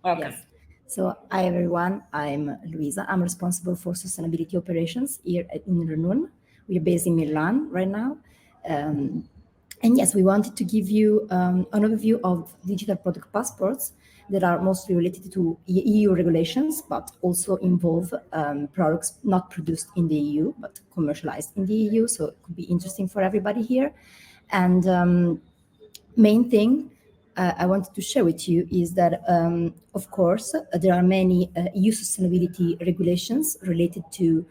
Okay. Yes. So, hi everyone, I'm Luisa. I'm responsible for sustainability operations here in Renoon. We're based in Milan right now. And yes, we wanted to give you an overview of digital product passports that are mostly related to EU regulations, but also involve products not produced in the EU, but commercialized in the EU. So it could be interesting for everybody here. And main thing I wanted to share with you is that, of course, there are many EU sustainability regulations related to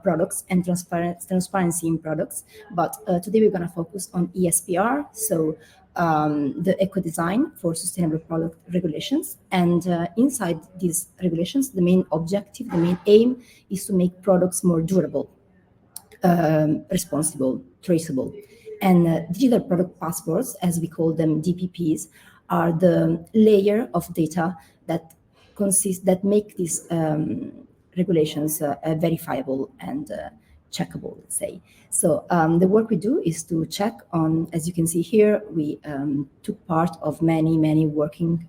products and transparency in products. But today we're going to focus on ESPR, so the eco design for sustainable product regulations. And inside these regulations, the main objective, the main aim is to make products more durable, responsible, traceable. And digital product passports, as we call them, DPPs, are the layer of data that make these regulations verifiable and checkable, let's say. So the work we do is to check on, as you can see here, we took part of many working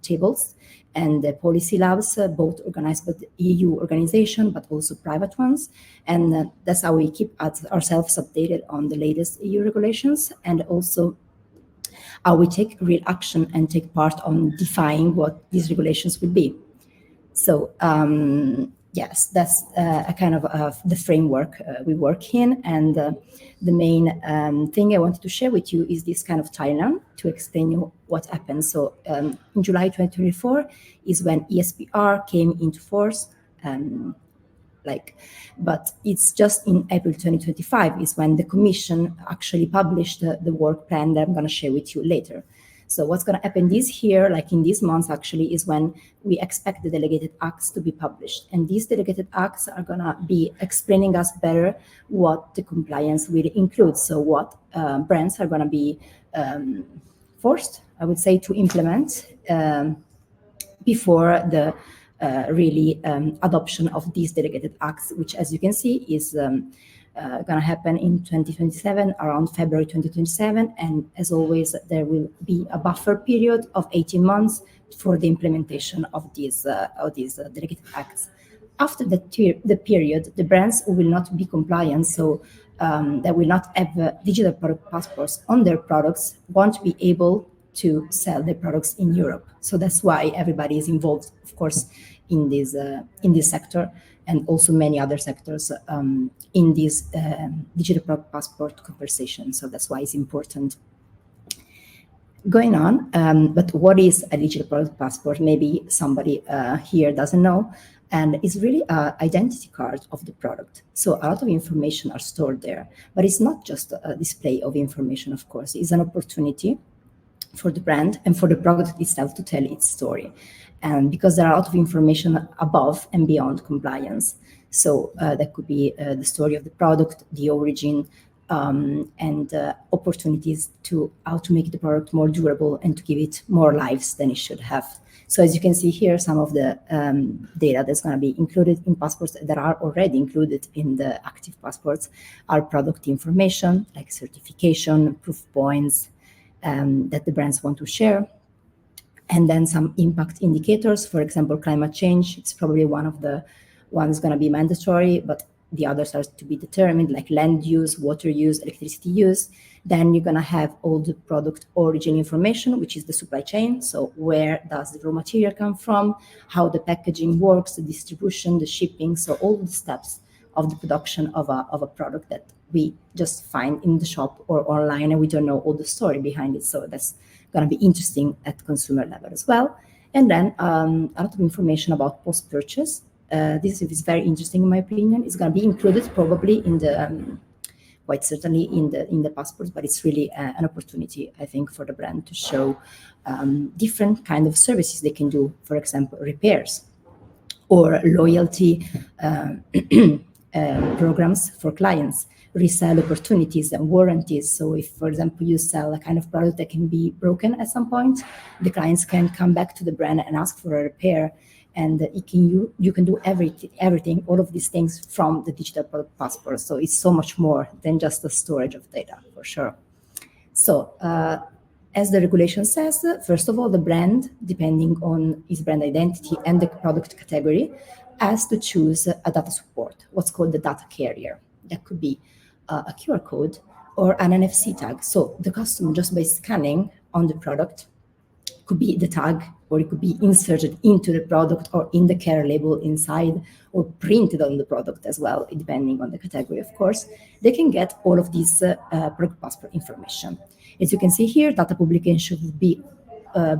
tables and the policy labs, both organized by the EU organization, but also private ones. And that's how we keep ourselves updated on the latest EU regulations, and also how we take real action and take part on defining what these regulations will be. So yes, that's a kind of the framework we work in. And the main thing I wanted to share with you is this kind of timeline to explain you what happened. So in July 2024 is when ESPR came into force. But it's just in April 2025 is when the Commission actually published the work plan that I'm going to share with you later. So what's going to happen this year, like in these months actually, is when we expect the delegated acts to be published. And these delegated acts are going to be explaining us better what the compliance will include. So what brands are going to be forced, I would say, to implement before the really adoption of these delegated acts, which, as you can see, is going to happen in 2027, around February 2027. And as always, there will be a buffer period of 18 months for the implementation of these delegated acts. After the period, the brands who will not be compliant, so that will not have digital product passports on their products, won't be able to sell their products in Europe. So that's why everybody is involved, of course, in this sector, and also many other sectors in this digital product passport conversation. So that's why it's important. Going on, but what is a digital product passport? Maybe somebody here doesn't know. And it's really an identity card of the product. So a lot of information are stored there, but it's not just a display of information, of course. It's an opportunity for the brand and for the product itself to tell its story. And because there are a lot of information above and beyond compliance. So that could be the story of the product, the origin, and opportunities to how to make the product more durable and to give it more lives than it should have. So as you can see here, some of the data that's going to be included in passports that are already included in the active passports are product information, like certification, proof points that the brands want to share. And then some impact indicators, for example, climate change. It's probably one of the ones going to be mandatory, but the others are to be determined, like land use, water use, electricity use. Then you're going to have all the product origin information, which is the supply chain. So where does the raw material come from, how the packaging works, the distribution, the shipping. So all the steps of the production of a product that we just find in the shop or online, and we don't know all the story behind it. So that's going to be interesting at consumer level as well. And then a lot of information about post-purchase. This is very interesting in my opinion. It's going to be included probably in the quite certainly in the passports, but it's really an opportunity, I think, for the brand to show different kind of services they can do. For example, repairs or loyalty programs for clients, resell opportunities and warranties. So if, for example, you sell a kind of product that can be broken at some point, the clients can come back to the brand and ask for a repair. And you can do everything, all of these things from the digital product passport. So it's so much more than just the storage of data, for sure. So as the regulation says, first of all, the brand, depending on its brand identity and the product category, has to choose a data support, what's called the data carrier. That could be a QR code or an NFC tag. So the customer, just by scanning on the product, could be the tag, or it could be inserted into the product or in the care label inside, or printed on the product as well, depending on the category, of course. They can get all of this product passport information. As you can see here, data publication would be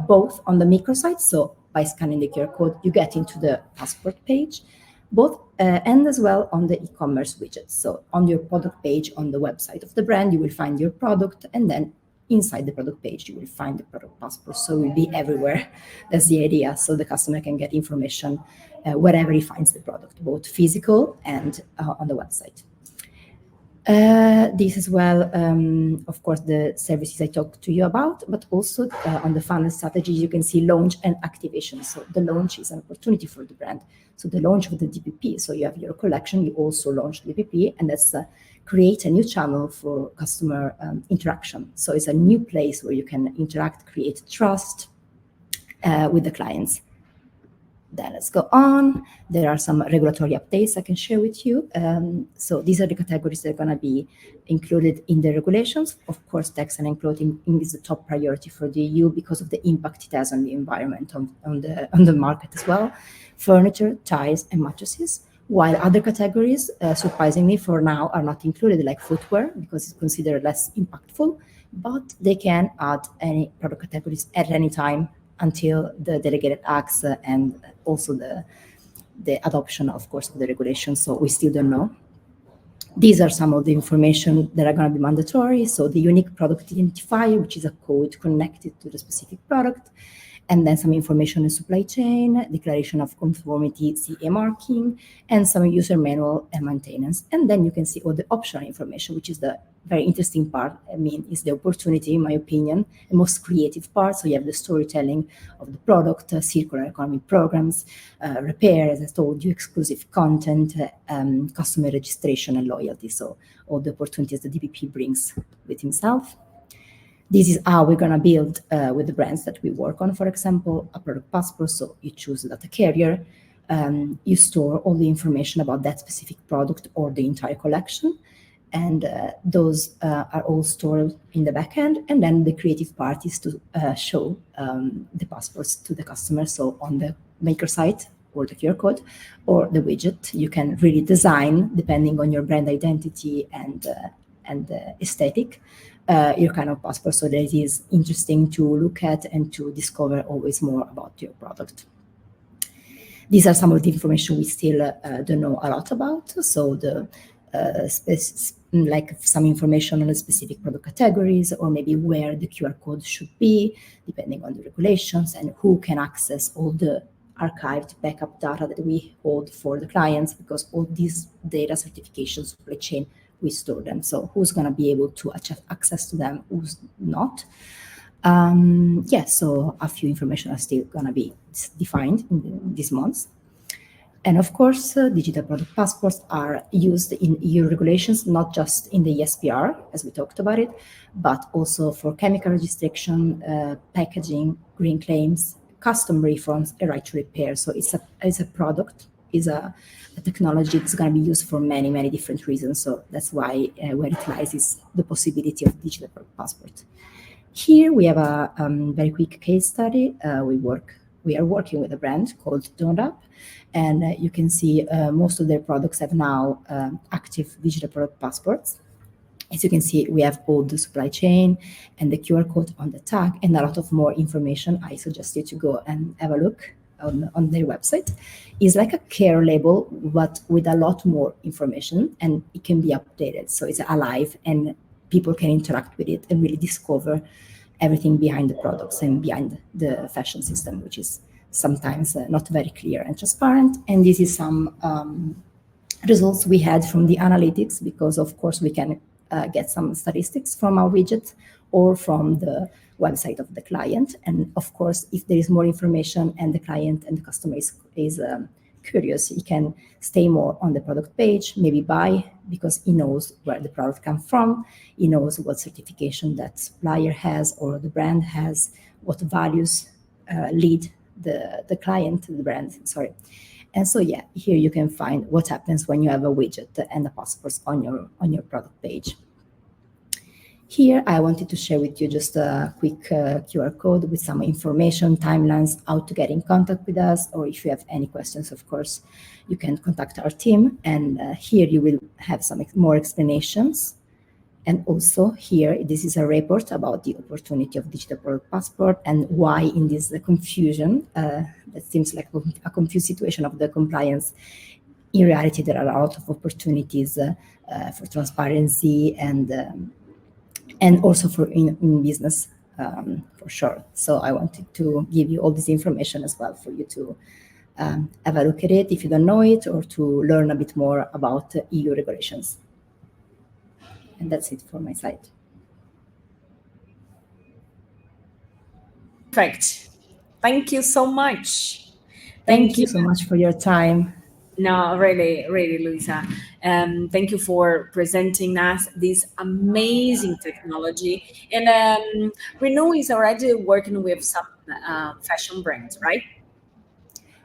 both on the microsite, so by scanning the QR code, you get into the passport page, both and as well on the e-commerce widget. So on your product page on the website of the brand, you will find your product, and then inside the product page, you will find the product passport. So it will be everywhere. That's the idea. So the customer can get information wherever he finds the product, both physical and on the website. This as well, of course, the services I talked to you about, but also on the funnel strategy, you can see launch and activation. So the launch is an opportunity for the brand. So the launch of the DPP, so you have your collection, you also launch the DPP, and that's create a new channel for customer interaction. So it's a new place where you can interact, create trust with the clients. Then let's go on. There are some regulatory updates I can share with you. So these are the categories that are going to be included in the regulations. Of course, textile and clothing is the top priority for the EU because of the impact it has on the environment, on the market as well. Furniture, tiles, and mattresses. While other categories, surprisingly for now, are not included, like footwear, because it's considered less impactful, but they can add any product categories at any time until the delegated acts and also the adoption, of course, of the regulation. So we still don't know. These are some of the information that are going to be mandatory. So the unique product identifier, which is a code connected to the specific product, and then some information on supply chain, declaration of conformity, CE marking, and some user manual and maintenance. And then you can see all the optional information, which is the very interesting part. I mean, is the opportunity, in my opinion, the most creative part. So you have the storytelling of the product, circular economy programs, repair, as I told you, exclusive content, customer registration and loyalty. So all the opportunities the DPP brings with himself. This is how we're going to build with the brands that we work on, for example, a product passport. So you choose the data carrier, you store all the information about that specific product or the entire collection, and those are all stored in the backend. And then the creative part is to show the passports to the customer. So on the maker site or the QR code or the widget, you can really design, depending on your brand identity and aesthetic, your kind of passport, so that it is interesting to look at and to discover always more about your product. These are some of the information we still don't know a lot about. So the like some information on the specific product categories, or maybe where the QR code should be, depending on the regulations, and who can access all the archived backup data that we hold for the clients, because all these data certifications, supply chain, we store them. So who's going to be able to access to them, who's not? So a few information are still going to be defined in these months. And of course, digital product passports are used in EU regulations, not just in the ESPR, as we talked about it, but also for chemical registration, packaging, green claims, custom refunds, and right to repair. So it's a product, is a technology that's going to be used for many, many different reasons. So that's why where it lies is the possibility of digital product passport. Here we have a very quick case study. We are working with a brand called Donut, and you can see most of their products have now active digital product passports. As you can see, we have all the supply chain and the QR code on the tag and a lot of more information. I suggest you to go and have a look on their website. It's like a care label, but with a lot more information, and it can be updated. So it's alive and people can interact with it and really discover everything behind the products and behind the fashion system, which is sometimes not very clear and transparent. And this is some results we had from the analytics, because of course we can get some statistics from our widget or from the website of the client. And of course, if there is more information and the client and the customer is curious, he can stay more on the product page, maybe buy, because he knows where the product comes from, he knows what certification that supplier has or the brand has, what values lead the client, the brand, sorry. And so, yeah, here you can find what happens when you have a widget and a passport on your product page. Here, I wanted to share with you just a quick QR code with some information, timelines, how to get in contact with us, or if you have any questions, of course, you can contact our team. And here you will have some more explanations. And also here, this is a report about the opportunity of digital product passport and why in this confusion, that seems like a confused situation of the compliance. In reality, there are a lot of opportunities for transparency and also for in business, for sure. So I wanted to give you all this information as well for you to have a look at it if you don't know it, or to learn a bit more about EU regulations. And that's it for my side. Perfect. Thank you so much. Thank you so much for your time. No, really, really, Luisa. Thank you for presenting us this amazing technology. And Renoon is already working with some fashion brands, right?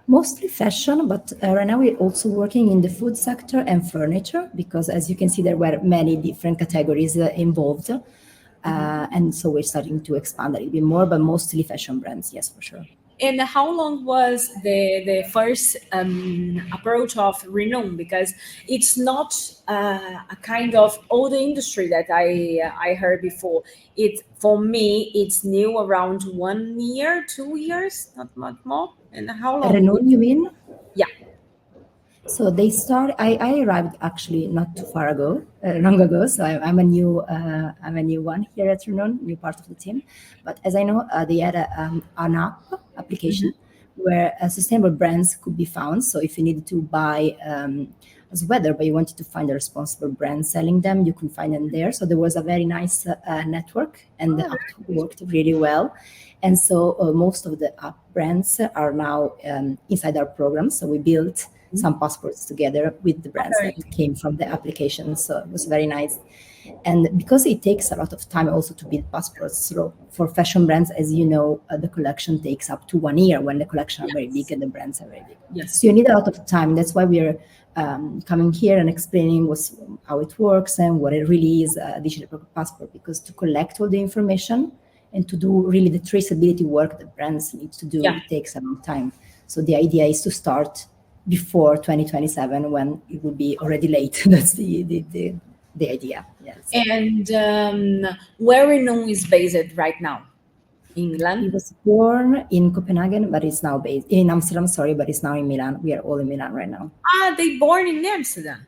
Mostly fashion, but right now we're also working in the food sector and furniture, because as you can see, there were many different categories involved. And so we're starting to expand a little bit more, but mostly fashion brands, yes, for sure. And how long was the first approach of Renoon? Because it's not a kind of old industry that I heard before. For me, it's new around 1 year, 2 years, not much more. And how long? Renoon, you mean? Yeah. So they start. I arrived actually not too far ago, long ago. So I'm a new one here at Renoon, new part of the team. But as I know, they had an application where sustainable brands could be found. So if you needed to buy a sweater, but you wanted to find a responsible brand selling them, you could find them there. So there was a very nice network, and the app worked really well. And so most of the app brands are now inside our program. So we built some passports together with the brands that came from the application. So it was very nice. And because it takes a lot of time also to build passports, so for fashion brands, as you know, the collection takes up to 1 year when the collection are very big and the brands are very big. Yes. So you need a lot of time. That's why we're coming here and explaining how it works and what it really is, a digital passport, because to collect all the information and to do really the traceability work that brands need to do, it takes a long time. So the idea is to start before 2027, when it will be already late. That's the idea. Yes. And where Renoon is based right now? In Milan? He was born in Copenhagen, but it's now based in Amsterdam, sorry, but it's now in Milan. We are all in Milan right now. They born in Amsterdam?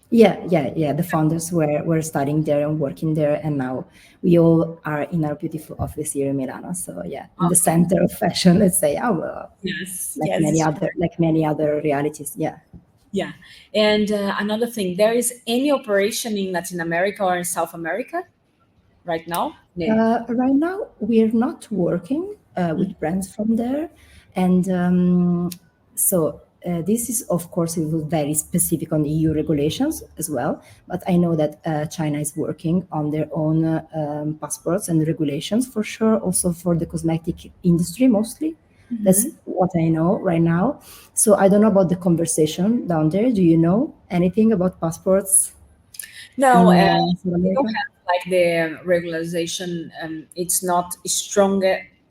Yeah. The founders were studying there and working there, and now we all are in our beautiful office here in Milano. So yeah, in the center of fashion, let's say. Yes. Like many other realities. Yeah. Yeah. And another thing, there is any operation in Latin America or in South America right now? No. Right now, we're not working with brands from there, and so. This is, of course, it was very specific on EU regulations as well. But I know that China is working on their own passports and regulations, for sure, also for the cosmetic industry mostly. That's what I know right now. So I don't know about the conversation down there. Do you know anything about passports? No, we don't have like the regularization. It's not as strong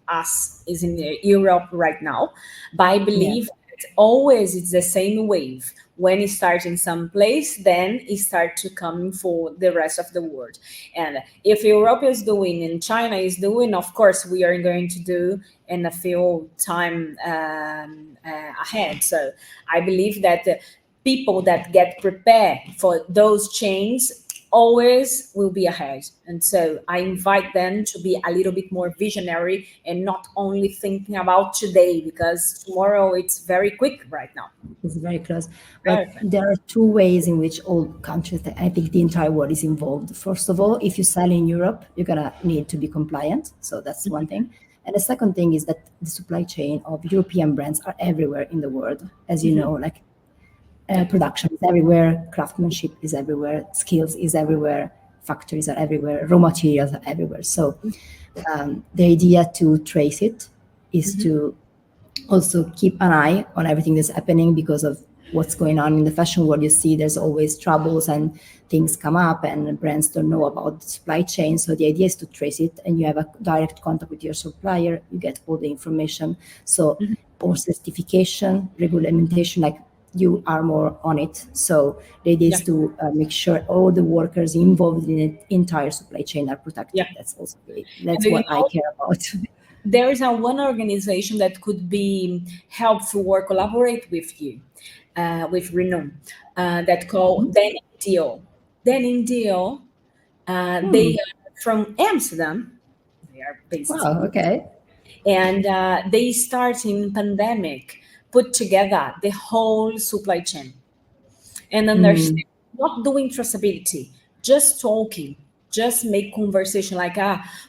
as is in Europe right now. But I believe always it's the same wave. When it starts in some place, then it starts to come for the rest of the world. And if Europe is doing and China is doing, of course, we are going to do in a few time ahead. So I believe that the people that get prepared for those chains always will be ahead. And so I invite them to be a little bit more visionary and not only thinking about today, because tomorrow it's very quick right now. It's very close. But there are two ways in which all countries, I think the entire world is involved. First of all, if you sell in Europe, you're going to need to be compliant. So that's one thing. And the second thing is that the supply chain of European brands are everywhere in the world. As you know, like production is everywhere, craftsmanship is everywhere, skills is everywhere, factories are everywhere, raw materials are everywhere. So the idea to trace it is to also keep an eye on everything that's happening, because of what's going on in the fashion world. You see there's always troubles and things come up and brands don't know about the supply chain. So the idea is to trace it, and you have a direct contact with your supplier, you get all the information. So or certification, regulation, like you are more on it. So the idea is to make sure all the workers involved in the entire supply chain are protected. That's also that's what I care about. There is one organization that could be helpful or collaborate with you, with Renoon, that called Deal. Deal. They are from Amsterdam. They are based. Wow, okay. And they start in pandemic, put together the whole supply chain and understand, not doing traceability, just talking, just make conversation like,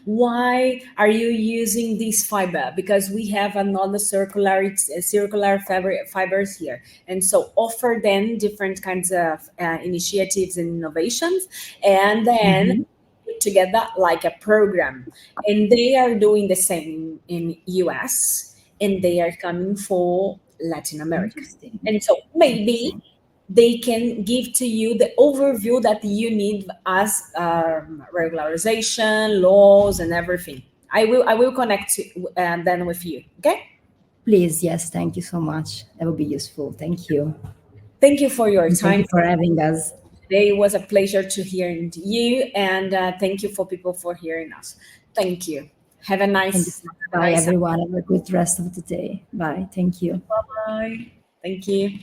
why are you using this fiber? Because we have another circular fibers here. And so offer them different kinds of initiatives and innovations, and then put together like a program. And they are doing the same in US, and they are coming for Latin America. And so maybe they can give to you the overview that you need as regularization, laws, and everything. I will connect then with you. Okay. Please, yes. Thank you so much. That would be useful. Thank you. Thank you for your time. Thank you for having us. Today was a pleasure to hear you, and thank you for people for hearing us. Thank you. Have a nice. Bye, everyone. Have a good rest of the day. Bye. Thank you. Bye. Thank you.